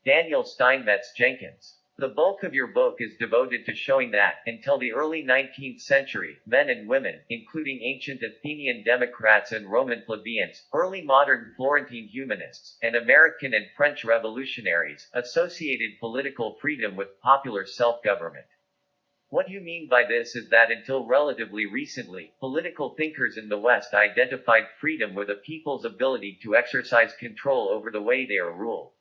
Daniel Steinmetz Jenkins. The bulk of your book is devoted to showing that, until the early 19th century, men and women, including ancient Athenian democrats and Roman plebeians, early modern Florentine humanists, and American and French revolutionaries, associated political freedom with popular self-government. What you mean by this is that until relatively recently, political thinkers in the West identified freedom with a people's ability to exercise control over the way they are ruled.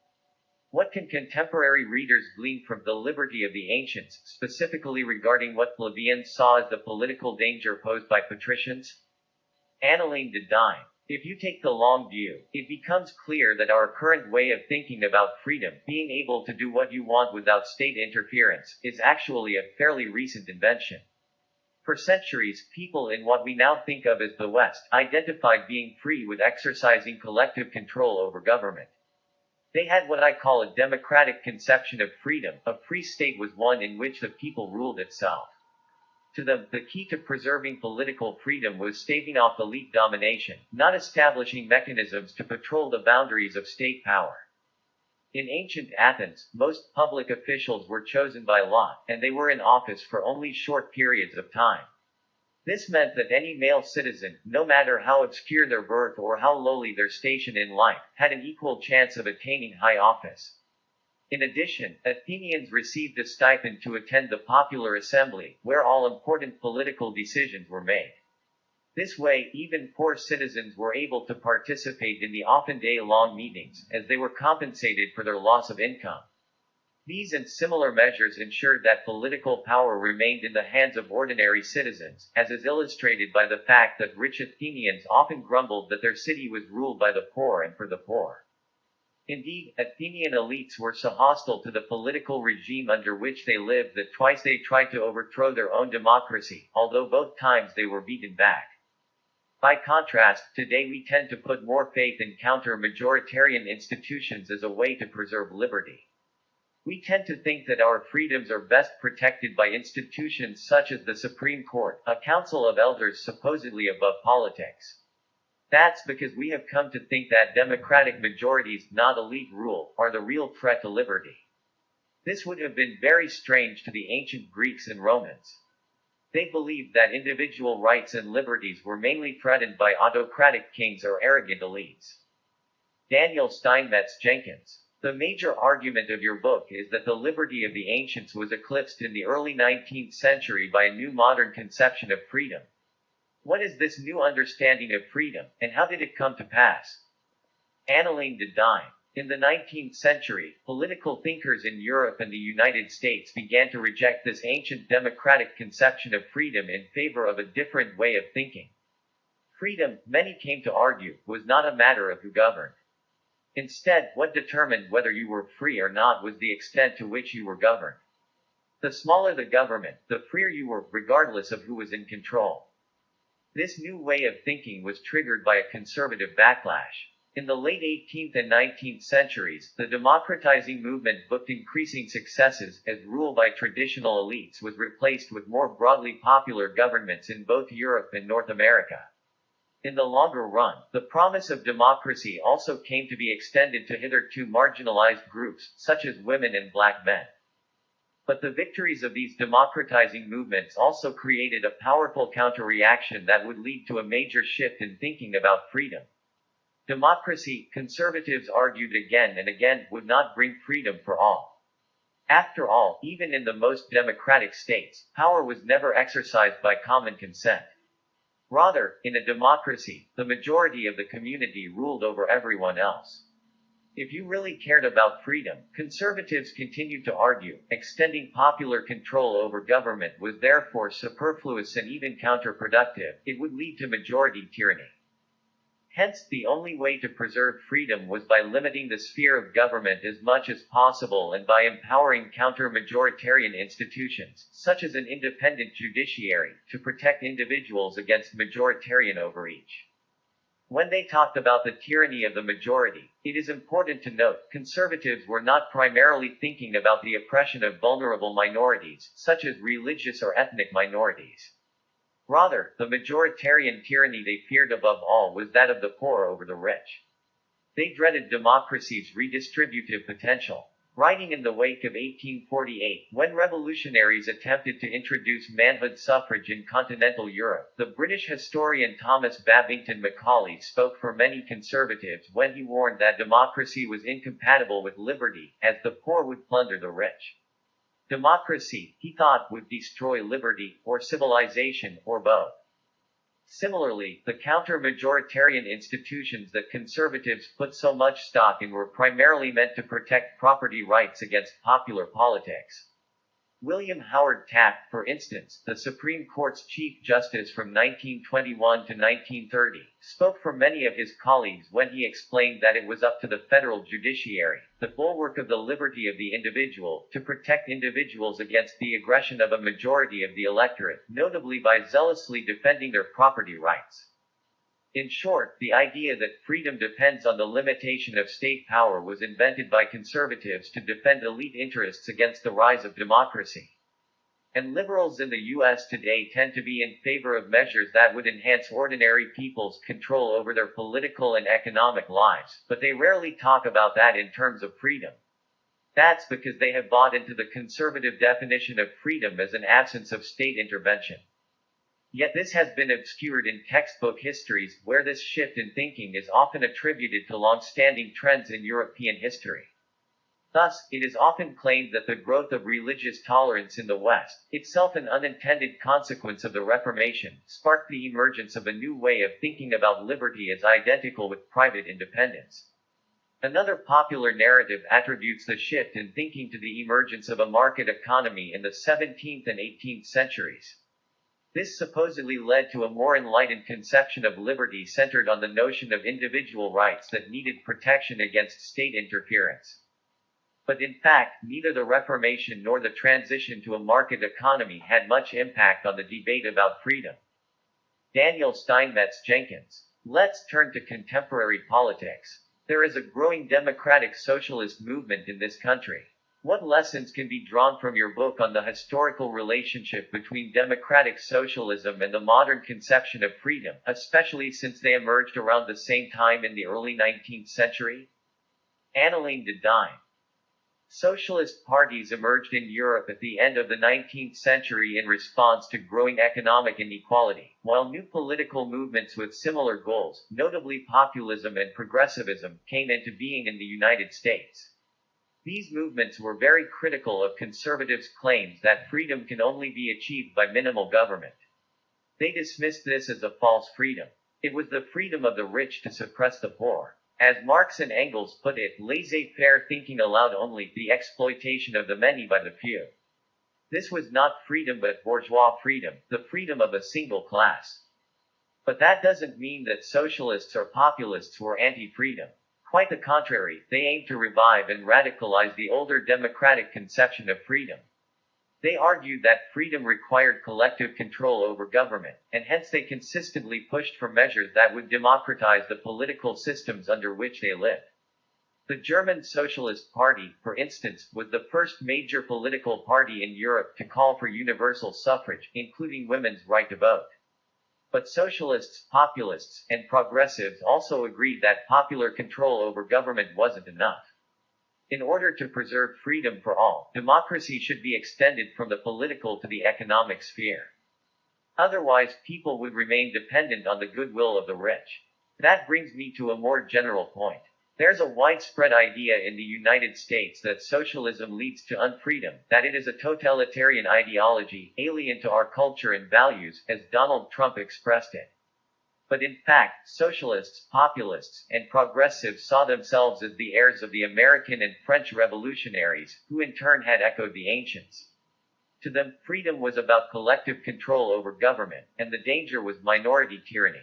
What can contemporary readers glean from the liberty of the ancients, specifically regarding what plebeians saw as the political danger posed by patricians? Annelien de Dijn. If you take the long view, it becomes clear that our current way of thinking about freedom, being able to do what you want without state interference, is actually a fairly recent invention. For centuries, people in what we now think of as the West identified being free with exercising collective control over government. They had what I call a democratic conception of freedom. A free state was one in which the people ruled itself. To them, the key to preserving political freedom was staving off elite domination, not establishing mechanisms to patrol the boundaries of state power. In ancient Athens, most public officials were chosen by lot, and they were in office for only short periods of time. This meant that any male citizen, no matter how obscure their birth or how lowly their station in life, had an equal chance of attaining high office. In addition, Athenians received a stipend to attend the popular assembly, where all important political decisions were made. This way, even poor citizens were able to participate in the often day-long meetings, as they were compensated for their loss of income. These and similar measures ensured that political power remained in the hands of ordinary citizens, as is illustrated by the fact that rich Athenians often grumbled that their city was ruled by the poor and for the poor. Indeed, Athenian elites were so hostile to the political regime under which they lived that twice they tried to overthrow their own democracy, although both times they were beaten back. By contrast, today we tend to put more faith in counter-majoritarian institutions as a way to preserve liberty. We tend to think that our freedoms are best protected by institutions such as the Supreme Court, a council of elders supposedly above politics. That's because we have come to think that democratic majorities, not elite rule, are the real threat to liberty. This would have been very strange to the ancient Greeks and Romans. They believed that individual rights and liberties were mainly threatened by autocratic kings or arrogant elites. Daniel Steinmetz Jenkins. The major argument of your book is that the liberty of the ancients was eclipsed in the early 19th century by a new modern conception of freedom. What is this new understanding of freedom, and how did it come to pass? Annelien de Dijn. In the 19th century, political thinkers in Europe and the United States began to reject this ancient democratic conception of freedom in favor of a different way of thinking. Freedom, many came to argue, was not a matter of who governed. Instead, what determined whether you were free or not was the extent to which you were governed. The smaller the government, the freer you were, regardless of who was in control. This new way of thinking was triggered by a conservative backlash. In the late 18th and 19th centuries, the democratizing movement booked increasing successes, as rule by traditional elites was replaced with more broadly popular governments in both Europe and North America. In the longer run, the promise of democracy also came to be extended to hitherto marginalized groups, such as women and black men. But the victories of these democratizing movements also created a powerful counter-reaction that would lead to a major shift in thinking about freedom. Democracy, conservatives argued again and again, would not bring freedom for all. After all, even in the most democratic states, power was never exercised by common consent. Rather, in a democracy, the majority of the community ruled over everyone else. If you really cared about freedom, conservatives continued to argue, extending popular control over government was therefore superfluous and even counterproductive. It would lead to majority tyranny. Hence, the only way to preserve freedom was by limiting the sphere of government as much as possible and by empowering counter-majoritarian institutions, such as an independent judiciary, to protect individuals against majoritarian overreach. When they talked about the tyranny of the majority, it is important to note, conservatives were not primarily thinking about the oppression of vulnerable minorities, such as religious or ethnic minorities. Rather, the majoritarian tyranny they feared above all was that of the poor over the rich. They dreaded democracy's redistributive potential. Writing in the wake of 1848, when revolutionaries attempted to introduce manhood suffrage in continental Europe, the British historian Thomas Babington Macaulay spoke for many conservatives when he warned that democracy was incompatible with liberty, as the poor would plunder the rich. Democracy, he thought, would destroy liberty, or civilization, or both. Similarly, the counter-majoritarian institutions that conservatives put so much stock in were primarily meant to protect property rights against popular politics. William Howard Taft, for instance, the Supreme Court's Chief Justice from 1921 to 1930, spoke for many of his colleagues when he explained that it was up to the federal judiciary, the bulwark of the liberty of the individual, to protect individuals against the aggression of a majority of the electorate, notably by zealously defending their property rights. In short, the idea that freedom depends on the limitation of state power was invented by conservatives to defend elite interests against the rise of democracy. And liberals in the U.S. today tend to be in favor of measures that would enhance ordinary people's control over their political and economic lives, but they rarely talk about that in terms of freedom. That's because they have bought into the conservative definition of freedom as an absence of state intervention. Yet this has been obscured in textbook histories, where this shift in thinking is often attributed to long-standing trends in European history. Thus, it is often claimed that the growth of religious tolerance in the West, itself an unintended consequence of the Reformation, sparked the emergence of a new way of thinking about liberty as identical with private independence. Another popular narrative attributes the shift in thinking to the emergence of a market economy in the 17th and 18th centuries. This supposedly led to a more enlightened conception of liberty centered on the notion of individual rights that needed protection against state interference. But in fact, neither the Reformation nor the transition to a market economy had much impact on the debate about freedom. Daniel Steinmetz Jenkins. Let's turn to contemporary politics. There is a growing democratic socialist movement in this country. What lessons can be drawn from your book on the historical relationship between democratic socialism and the modern conception of freedom, especially since they emerged around the same time in the early 19th century? Annelien de Dijn. Socialist parties emerged in Europe at the end of the 19th century in response to growing economic inequality, while new political movements with similar goals, notably populism and progressivism, came into being in the United States. These movements were very critical of conservatives' claims that freedom can only be achieved by minimal government. They dismissed this as a false freedom. It was the freedom of the rich to suppress the poor. As Marx and Engels put it, laissez-faire thinking allowed only the exploitation of the many by the few. This was not freedom but bourgeois freedom, the freedom of a single class. But that doesn't mean that socialists or populists were anti-freedom. Quite the contrary, they aimed to revive and radicalize the older democratic conception of freedom. They argued that freedom required collective control over government, and hence they consistently pushed for measures that would democratize the political systems under which they lived. The German Socialist Party, for instance, was the first major political party in Europe to call for universal suffrage, including women's right to vote. But socialists, populists, and progressives also agreed that popular control over government wasn't enough. In order to preserve freedom for all, democracy should be extended from the political to the economic sphere. Otherwise, people would remain dependent on the goodwill of the rich. That brings me to a more general point. There's a widespread idea in the United States that socialism leads to unfreedom, that it is a totalitarian ideology, alien to our culture and values, as Donald Trump expressed it. But in fact, socialists, populists, and progressives saw themselves as the heirs of the American and French revolutionaries, who in turn had echoed the ancients. To them, freedom was about collective control over government, and the danger was minority tyranny.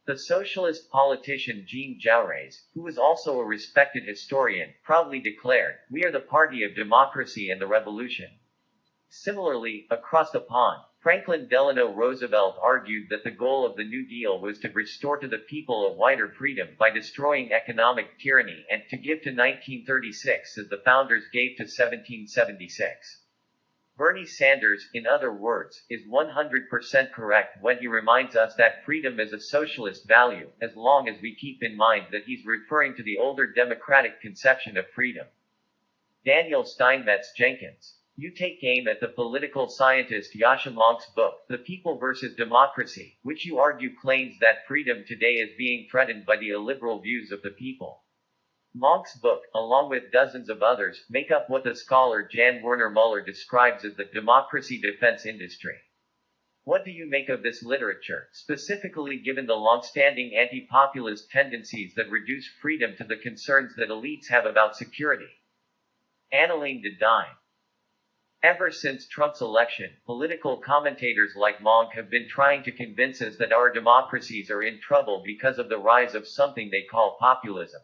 The socialist politician Jean Jaurès, who was also a respected historian, proudly declared, "We are the party of democracy and the revolution." Similarly, across the pond, Franklin Delano Roosevelt argued that the goal of the New Deal was to restore to the people a wider freedom by destroying economic tyranny and to give to 1936 as the founders gave to 1776. Bernie Sanders, in other words, is 100% correct when he reminds us that freedom is a socialist value, as long as we keep in mind that he's referring to the older democratic conception of freedom. Daniel Steinmetz Jenkins. You take aim at the political scientist Yasha Monk's book, The People versus Democracy, which you argue claims that freedom today is being threatened by the illiberal views of the people. Monk's book, along with dozens of others, make up what the scholar Jan Werner Muller describes as the democracy defense industry. What do you make of this literature, specifically given the long-standing anti-populist tendencies that reduce freedom to the concerns that elites have about security? Annelien de Dijn. Ever since Trump's election, political commentators like Monk have been trying to convince us that our democracies are in trouble because of the rise of something they call populism.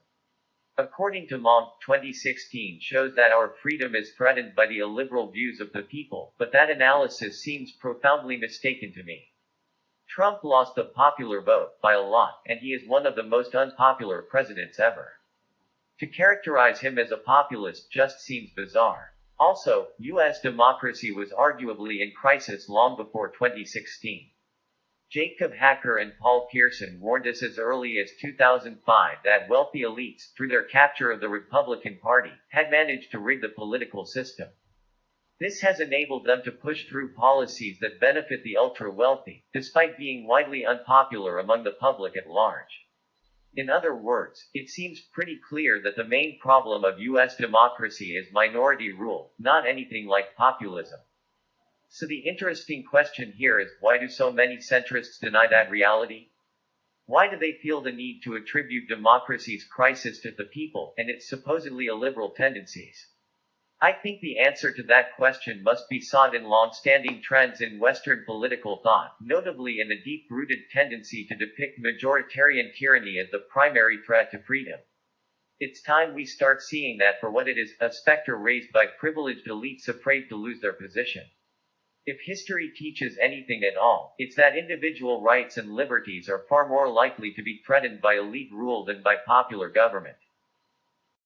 According to Monk, 2016 shows that our freedom is threatened by the illiberal views of the people, but that analysis seems profoundly mistaken to me. Trump lost the popular vote, by a lot, and he is one of the most unpopular presidents ever. To characterize him as a populist just seems bizarre. Also, U.S. democracy was arguably in crisis long before 2016. Jacob Hacker and Paul Pierson warned us as early as 2005 that wealthy elites, through their capture of the Republican Party, had managed to rig the political system. This has enabled them to push through policies that benefit the ultra-wealthy, despite being widely unpopular among the public at large. In other words, it seems pretty clear that the main problem of U.S. democracy is minority rule, not anything like populism. So the interesting question here is, why do so many centrists deny that reality? Why do they feel the need to attribute democracy's crisis to the people, and its supposedly illiberal tendencies? I think the answer to that question must be sought in long-standing trends in Western political thought, notably in the deep-rooted tendency to depict majoritarian tyranny as the primary threat to freedom. It's time we start seeing that for what it is, a specter raised by privileged elites afraid to lose their position. If history teaches anything at all, it's that individual rights and liberties are far more likely to be threatened by elite rule than by popular government.